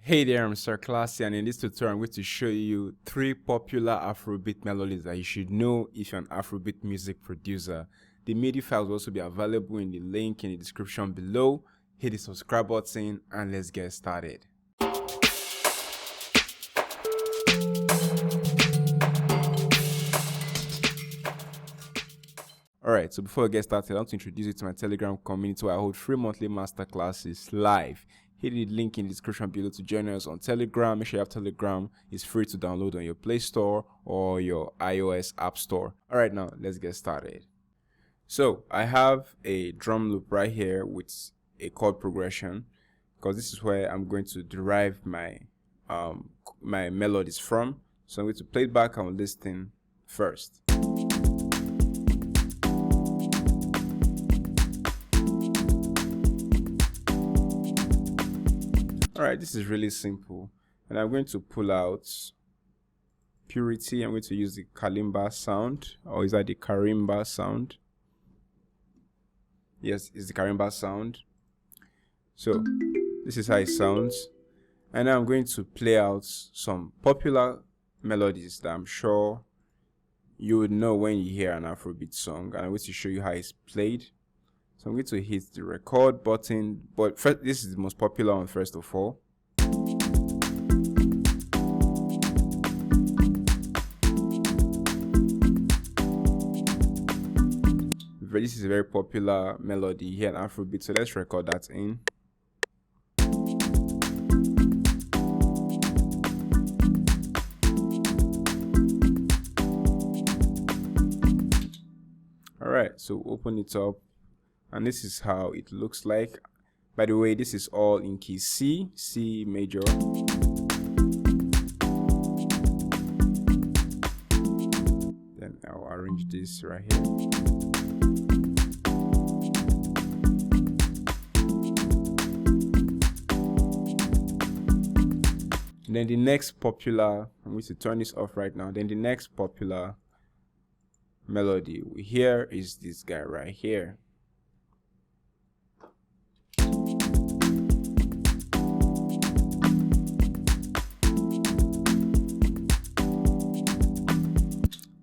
Hey there, I'm Mr. Classy, and in this tutorial I'm going to show you 3 popular Afrobeat melodies that you should know if you're an Afrobeat music producer. The Midi files will also be available in the link in the description below. Hit the subscribe button and let's get started. Alright, so before I get started, I want to introduce you to my Telegram community where I hold free monthly masterclasses live. Hit the link in the description below to join us on Telegram. Make sure you have Telegram. It's free to download on your Play Store or your iOS App Store. Alright, now let's get started. So I have a drum loop right here with a chord progression because this is where I'm going to derive my my melodies from. So I'm going to play it back and listen first. Alright, this is really simple, and I'm going to pull out purity. I'm going to use the kalimba sound, or is that the karimba sound? Yes, it's the karimba sound. So this is how it sounds, and now I'm going to play out some popular melodies that I'm sure you would know when you hear an Afrobeat song, and I'm going to show you how it's played. So I'm going to hit the record button, but first, this is the most popular one first of all. This is a very popular melody here in Afrobeat, so let's record that in. Alright, so open it up. And this is how it looks like. By the way, this is all in key C, C major. Then I'll arrange this right here. And then the next popular, I'm going to turn this off right now. Then the next popular melody we hear is this guy right here.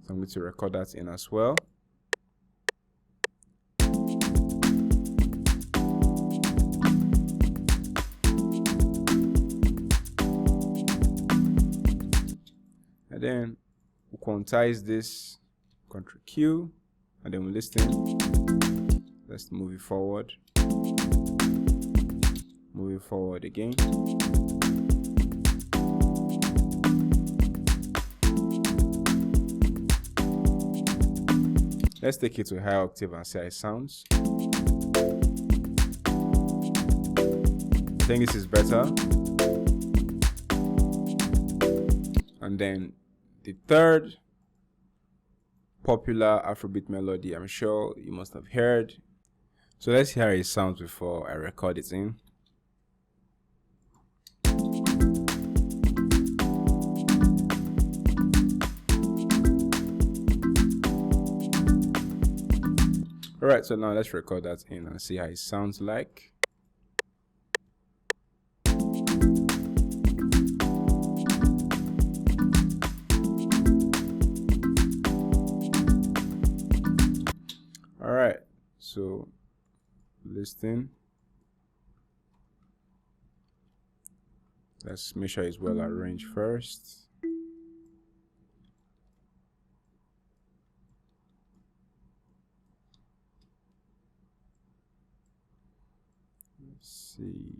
I'm going to record that in as well. And then we'll quantize this, Ctrl Q, and then we'll listen. Let's move it forward. Move it forward again. Let's take it to a higher octave and see how it sounds. I think this is better. And then the third popular Afrobeat melody, I'm sure you must have heard. So let's hear how it sounds before I record it in. Alright, so now let's record that in and see how it sounds like. Alright, so listen. Let's make sure it's well arranged first. Let's see.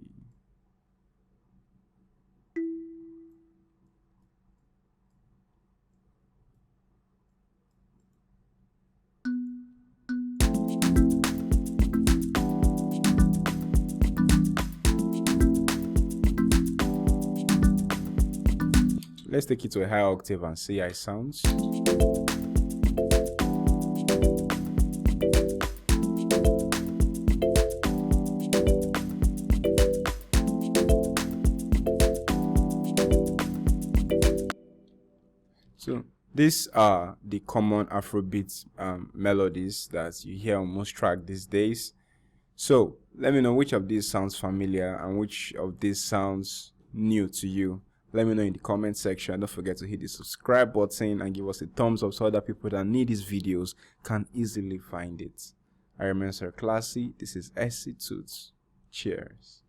Let's take it to a higher octave and see how it sounds. So these are the common Afrobeat melodies that you hear on most tracks these days. So let me know which of these sounds familiar and which of these sounds new to you? Let me know in the comment section. Don't forget to hit the subscribe button and give us a thumbs up so other people that need these videos can easily find it. I remain Sir Classy. This is SCTuts. Cheers.